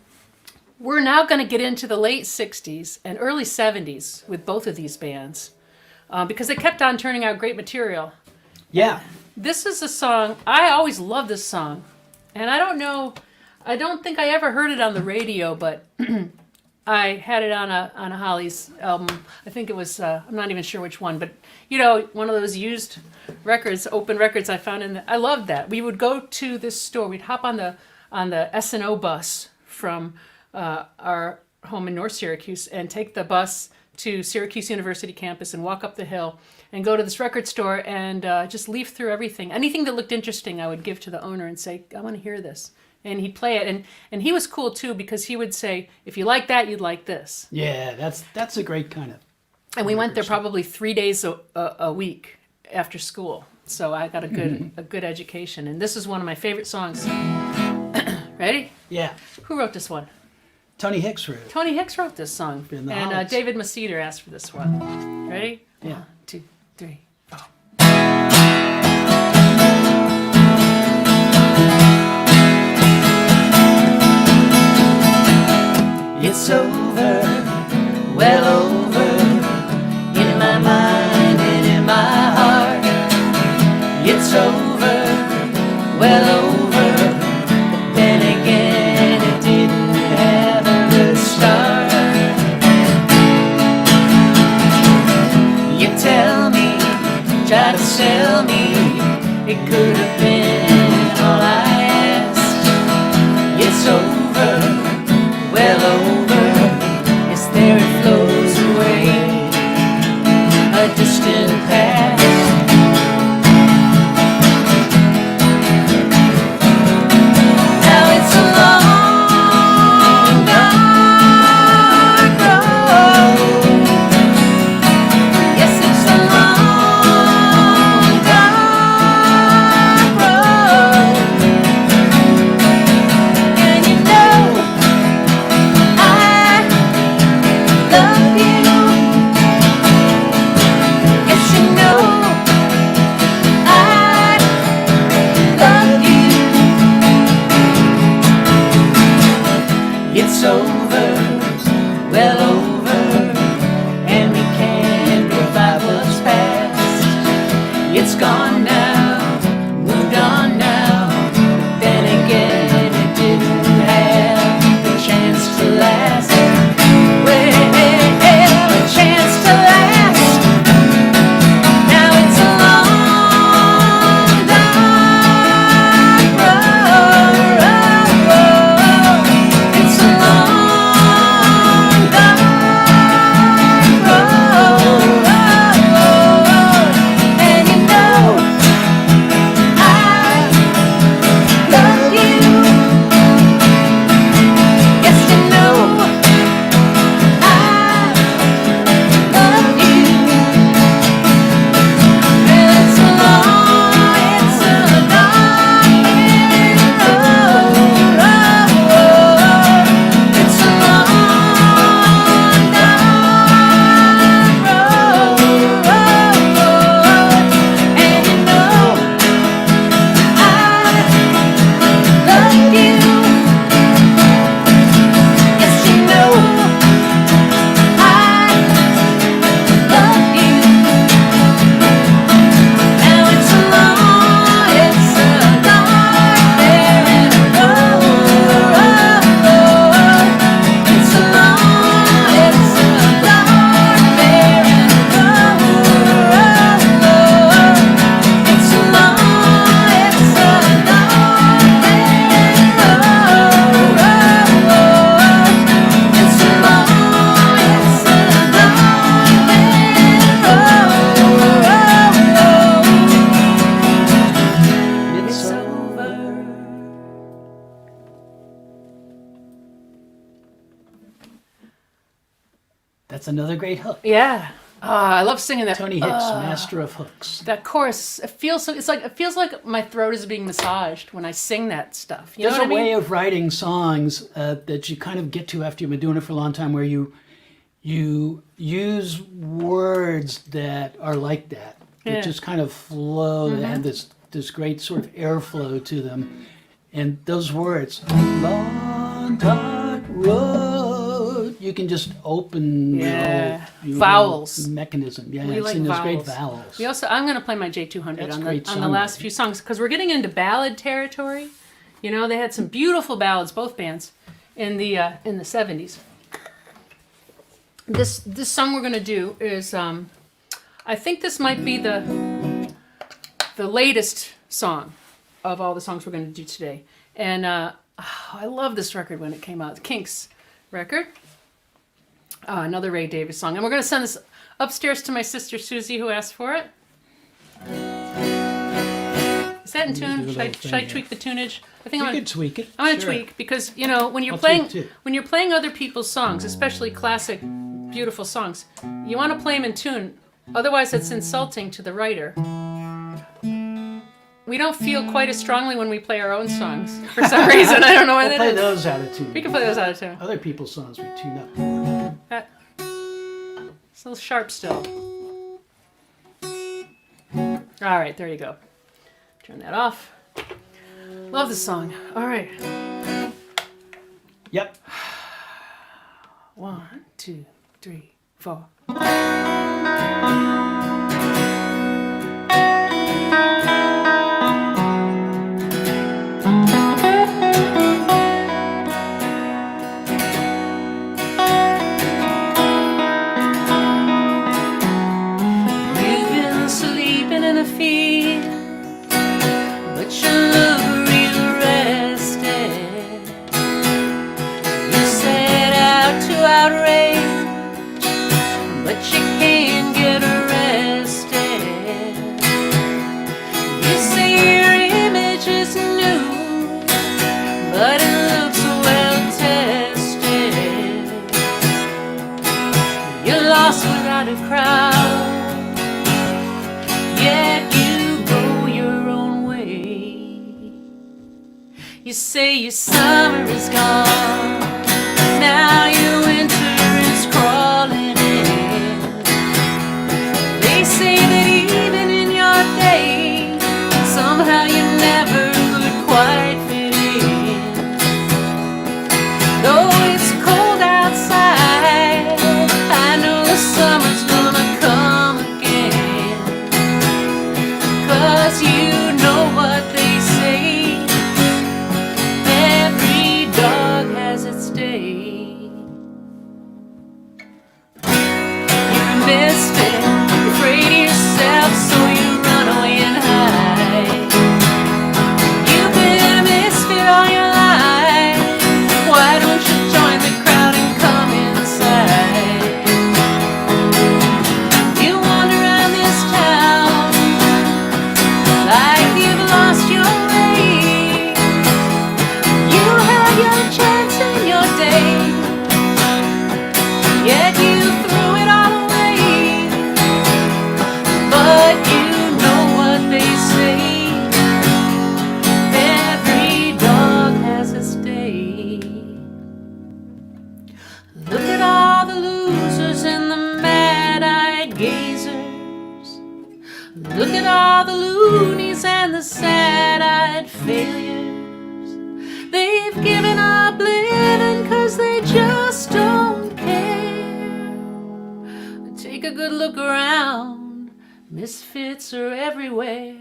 we're now going to get into the late 60s and early 70s with both of these bands because they kept on turning out great material. Yeah. This is a song, I always loved this song. And I don't think I ever heard it on the radio, but I had it on a Holly's album. I think it was, I'm not even sure which one, but one of those used records, open records I found I loved that. We would go to this store, we'd hop on the S&O bus from our home in North Syracuse and take the bus to Syracuse University campus and walk up the hill and go to this record store and just leaf through everything. Anything that looked interesting, I would give to the owner and say, I want to hear this. And he'd play it. And he was cool too because he would say, if you like that, you'd like this. Yeah, that's a great kind of. And we went there probably 3 days a week after school. So I got a good education. And this is one of my favorite songs. Ready? Yeah. Who wrote this one? Tony Hicks wrote it. Tony Hicks wrote this song. In the And Hollies. David Masseter asked for this one. Ready? Yeah. 1, 2, 3, 4. It's over, well over, in my mind and in my heart. It's over, well over, but then again it didn't have a good start. You tell me, try to sell me, it could have been all I asked. It's over, well over, it's there it flows away, a distant past. Now it's a long, dark road. Yes, it's a long, dark road. And you know I love you. Yes, you know I love you. It's over, well over, and we can't revive what's past. It's gone now, moved on now, but then again it didn't have the chance to last. Well, a chance to last. Now it's a long, dark road. It's a long, dark road. And you know I love you. Yes, you know I love you. It's a long, it's a long road. It's a long, dark road. And you know I love you. Yes, you know I love you. Now it's a long, barren road. It's a long, barren road. It's a long, it's a it's over. That's another great hook. Yeah. I love singing that. Tony Hicks, master of hooks. That chorus, it feels like my throat is being massaged when I sing that stuff. You There's know a what I mean? way of writing songs that you kind of get to after you've been doing it for a long time, where you use words that are like that. Yeah. Mm-hmm. That just kind of flow. They have this great sort of airflow to them, and those words, long dark road, you can just open Yeah. your Vowels. mechanism. Yeah, We it's like in those great vowels. vowels. I'm going to play my J200 That's on great the last songwriting. few songs because we're getting into ballad territory. You know, they had some beautiful ballads, both bands, in the 70s. This song we're going to do is, I think this might be the latest song of all the songs we're going to do today. And I love this record when it came out, the Kinks record. Another Ray Davies song. And we're going to send this upstairs to my sister Susie, who asked for it. Is that in tune? Should I tweak the tunage? I think You I'm could tweak it. going to sure. tweak because you know when you're I'll playing tweak too. when you're playing other people's songs, especially classic, beautiful songs, you want to play them in tune. Otherwise, it's insulting to the writer. We don't feel quite as strongly when we play our own songs for some reason. I don't know why We'll that play is. those out of tune. We can play those out of tune. Other people's songs we tune up. It's a little sharp still. All right, there you go. Turn that off. Love the song. All right. Yep. 1, 2, 3, 4. You've been sleeping in a field, but you look real rested. You set out to outrage, but you can't get arrested. You say your image is new, but it looks well tested. You're lost without a crowd, yet you go your own way. You say your summer is gone, now your winter is crawling in. They say that even in your day, somehow you never could quite fit in. Though it's cold outside, I know the summer's gonna come again. 'Cause you know what they say, every dog has its day. You're a misfit, afraid of yourself, so you run away and hide. You've been a misfit all your life, why don't you join the crowd and come inside? You wander around this town like you've lost your way. You had your chance in your day, yet you threw it all away. But you know what they say, every dog has its day. Look at all the losers and the mad-eyed gazers. Look at all the loonies and the sad-eyed failures. They've given up living 'cause they just don't care. Take a good look around, misfits are everywhere.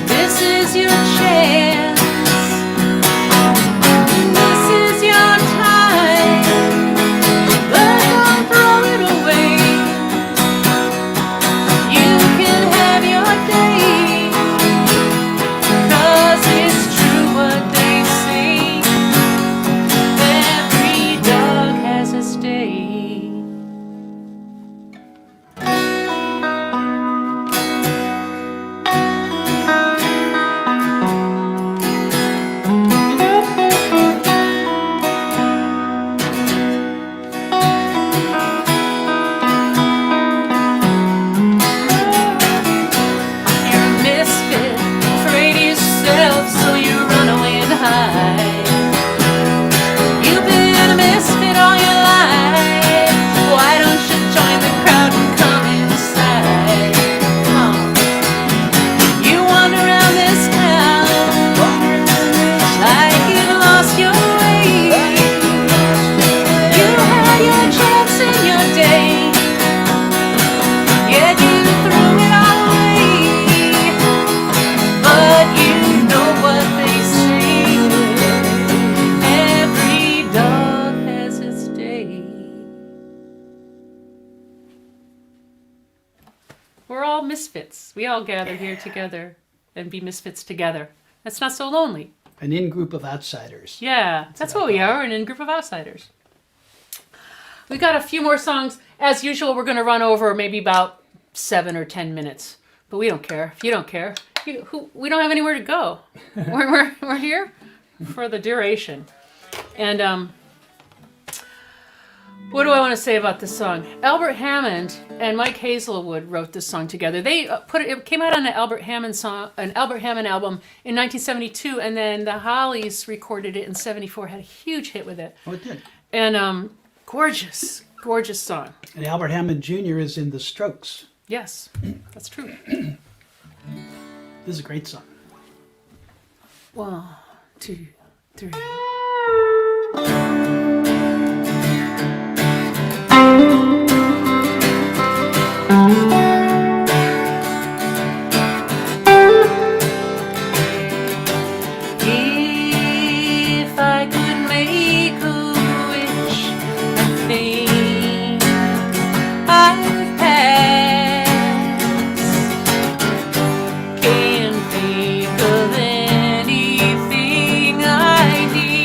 This is your chance. This is your time. But don't throw it away. You We're all misfits. We all gather here together and be misfits together. That's not so lonely. An in-group of outsiders. Yeah, that's what we are, an in-group of outsiders. We got a few more songs. As usual, we're going to run over maybe about 7 or 10 minutes. But we don't care. If you don't care, we don't have anywhere to go. We're here for the duration. And what do I want to say about this song? Albert Hammond and Mike Hazelwood wrote this song together. They it came out on an Albert Hammond album in 1972, and then the Hollies recorded it in '74. Had a huge hit with it. Oh, it did. And gorgeous song. And Albert Hammond Jr. is in The Strokes. Yes, that's true. This is a great song. 1, 2, 3. If I could make a wish, I think I'd pass. Can't think of anything I need.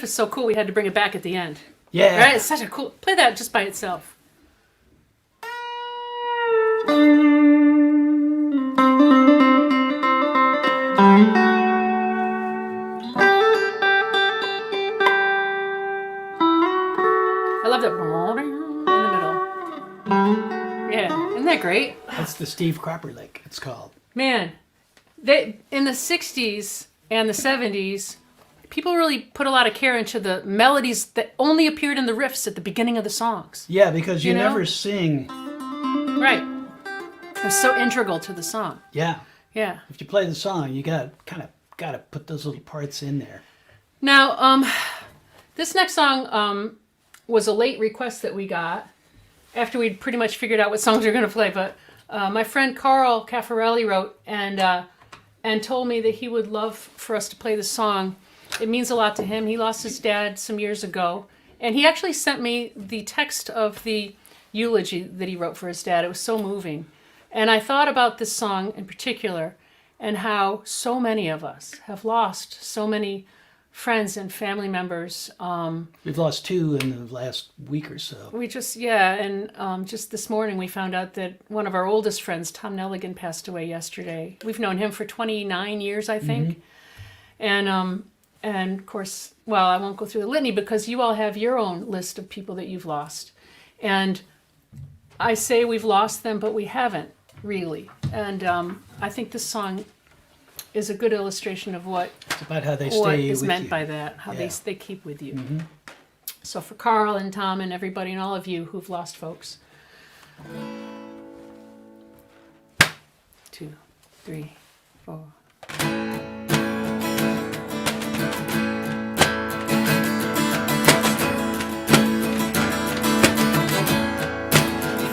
is so cool we had to bring it back at the end. Yeah. Right? It's such a cool. Play that just by itself. I love that in the middle. Yeah, isn't that great? That's the Steve Cropper lick, it's called. Man, they in the 60s and the 70s, people really put a lot of care into the melodies that only appeared in the riffs at the beginning of the songs. Yeah, because you You know? never sing. Right. It was so integral to the song. Yeah. Yeah. If you play the song, you got to put those little parts in there. Now, this next song was a late request that we got after we'd pretty much figured out what songs we were going to play. But my friend Carl Caffarelli wrote and told me that he would love for us to play the song. It means a lot to him. He lost his dad some years ago. And he actually sent me the text of the eulogy that he wrote for his dad. It was so moving. And I thought about this song in particular and how so many of us have lost so many friends and family members. We've lost 2 in the last week or so. We just, yeah, and just this morning we found out that one of our oldest friends, Tom Nelligan, passed away yesterday. We've known him for 29 years, I think. And of course, well, I won't go through the litany because you all have your own list of people that you've lost. And I say we've lost them, but we haven't really. And I think this song is a good illustration of what It's about how they stay is with meant you. by that, how Yeah. they keep with you. So for Carl and Tom and everybody and all of you who've lost folks. 2, 3, 4.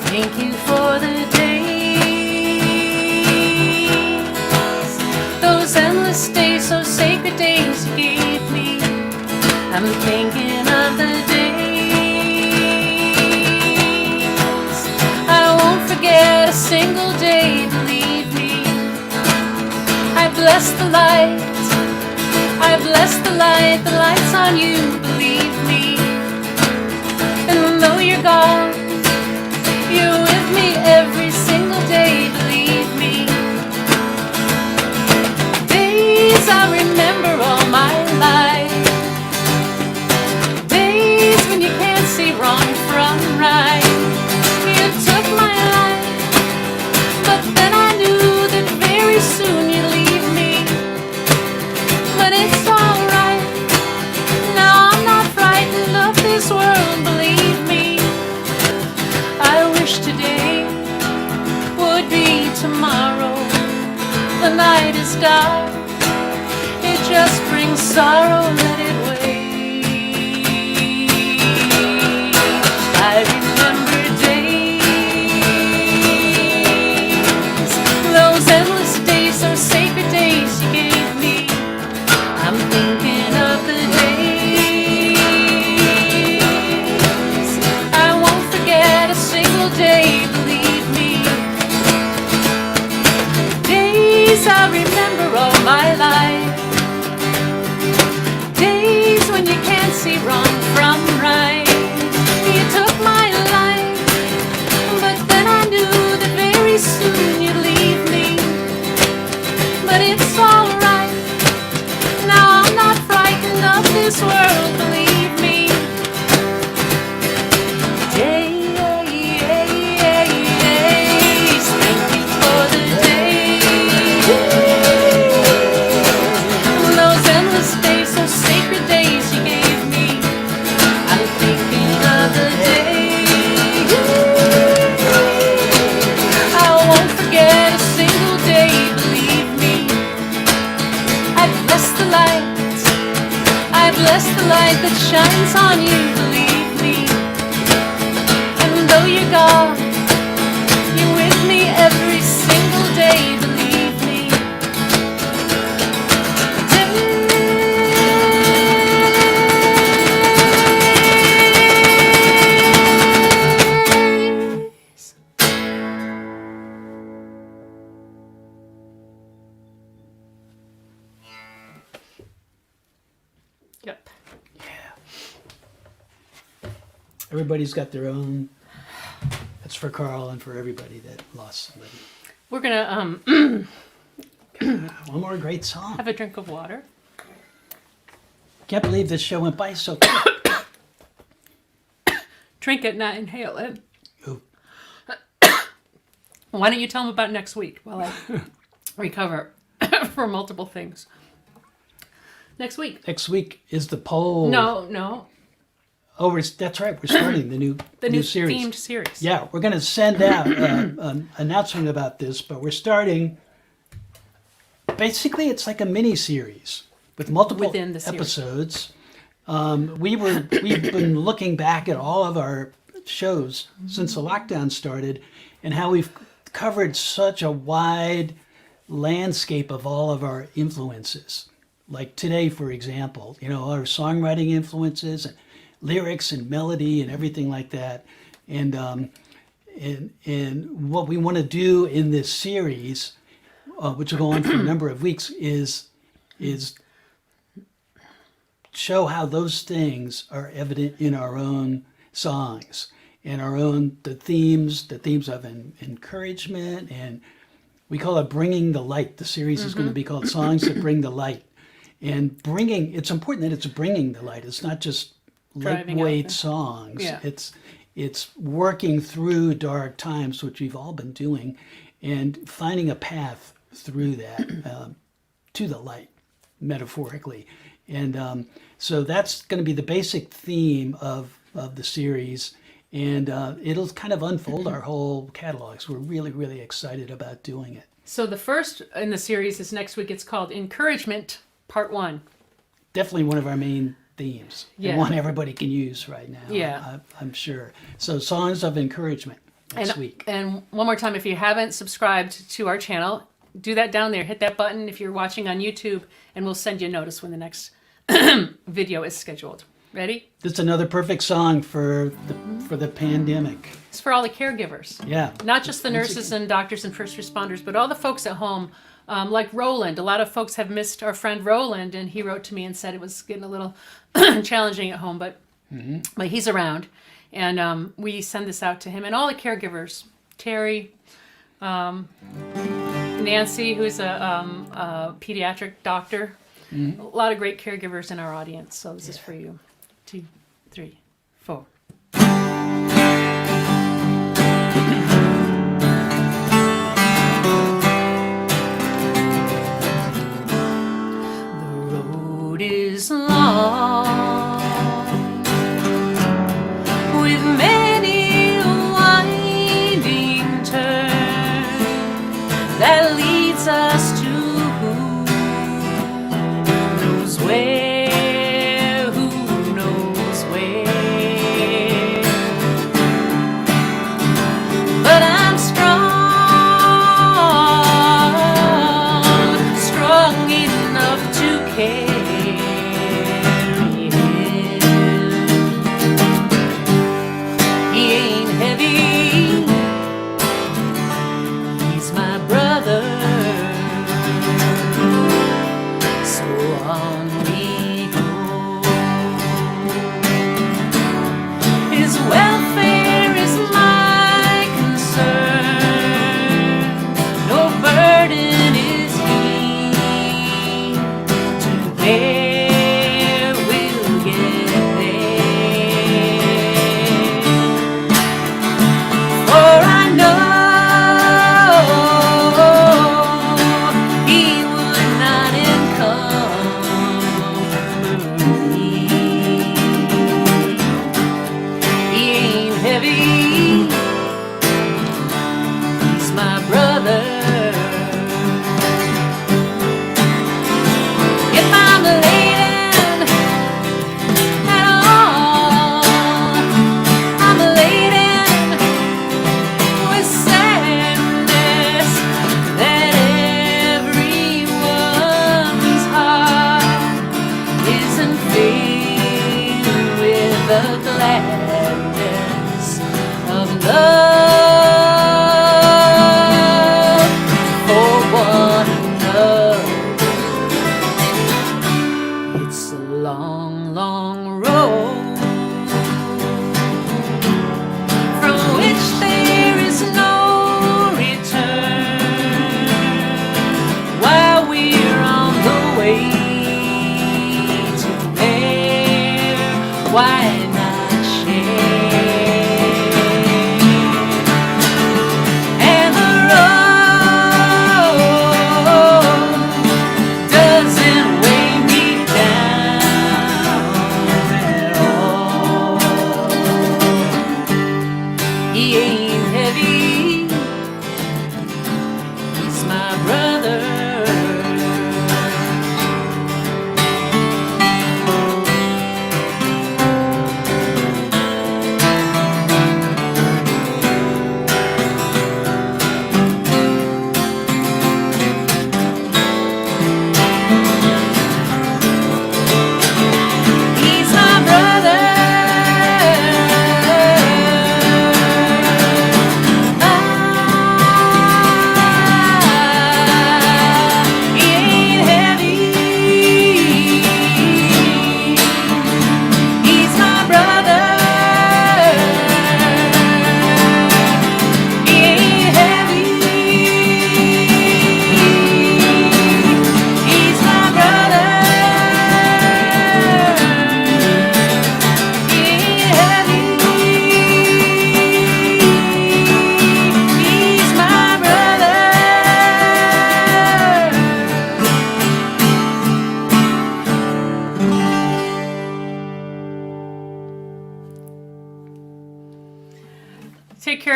Thank you for the days, those endless days, those sacred days you gave me. I'm thinking of the days I won't forget a single day, believe me. I bless the light, I bless the light, the light's on you, believe me. And though you're gone, you're with me every single day, believe me. Days I remember all my life, days when you can't see wrong from right. You took my life, but then I knew that very soon you'd leave me. But it's alright, now I'm not frightened of this world, believe me. I wish today would be tomorrow. The night is dark, it just brings sorrow, let it wait. I remember days, those endless days, those sacred days you gave me. I'm thinking of the days I won't forget a single day, believe me. Days I remember all my life, days when you can't see wrong from right. You took my life, but then I knew that very soon you'd leave me. But it's alright, now I'm not frightened of this world, believe me. Days, thank you for the days, those endless days, those sacred days you gave me. I'm thinking of the days I won't forget a single day, believe me. I bless the light, I bless the light that shines on you, believe me. And though you're gone, you're with me every single day, believe me. Days. Yep. Yeah. Everybody's got their own. That's for Carl and for everybody that lost somebody. We're gonna One more great song. have a drink of water. Can't believe this show went by so quick. Drink it, not inhale it. Ooh. Why don't you tell them about next week while I recover for multiple things? Next week. Next week is the poll. No. Oh, that's right. We're starting the new series. themed series. Yeah, we're going to send out an announcement about this, but we're starting. Basically, it's like a mini series with multiple Within the series. episodes. We've been looking back at all of our shows since the lockdown started, and how we've covered such a wide landscape of all of our influences. Like today, for example, our songwriting influences and lyrics and melody and everything like that. And what we want to do in this series, which will go on for a number of weeks, is show how those things are evident in our own songs and the themes of encouragement, and we call it Bringing the Light. The series is going to be called Songs That Bring the Light. And it's important that it's bringing the light. It's not just Driving lightweight out songs. Yeah. It's working through dark times, which we've all been doing, and finding a path through that to the light, metaphorically. And so that's going to be the basic theme of the series, and it'll kind of unfold our whole catalogs. We're really, really excited about doing it. So the first in the series is next week. It's called Encouragement Part 1. Definitely one of our main themes. Yeah. And one everybody can use right now. Yeah. I'm sure. So Songs of Encouragement next week. And one more time, if you haven't subscribed to our channel, do that down there. Hit that button if you're watching on YouTube, and we'll send you a notice when the next video is scheduled. Ready? This is another perfect song for the pandemic. It's for all the caregivers. Yeah. Not just the nurses and doctors and first responders, but all the folks at home. Like Roland. A lot of folks have missed our friend Roland, and he wrote to me and said it was getting a little challenging at home, but he's around. And we send this out to him and all the caregivers. Terry, Nancy, who's a pediatric doctor. A lot of great caregivers in our audience, so this is for you. 2, 3, 4. The road is long, with many winding turns that leads us to who knows where.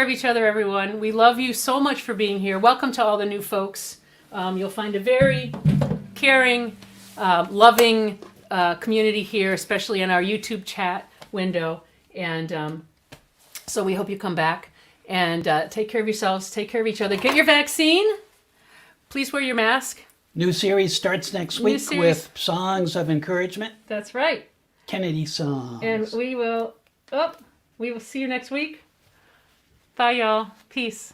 care of each other, everyone. We love you so much for being here. Welcome to all the new folks. You'll find a very caring, loving community here, especially in our YouTube chat window. And so we hope you come back and take care of yourselves, take care of each other. Get your vaccine. Please wear your mask. New series starts next New week series. with songs of encouragement, That's right. Kennedy songs. And we will see you next week. Bye, y'all. Peace.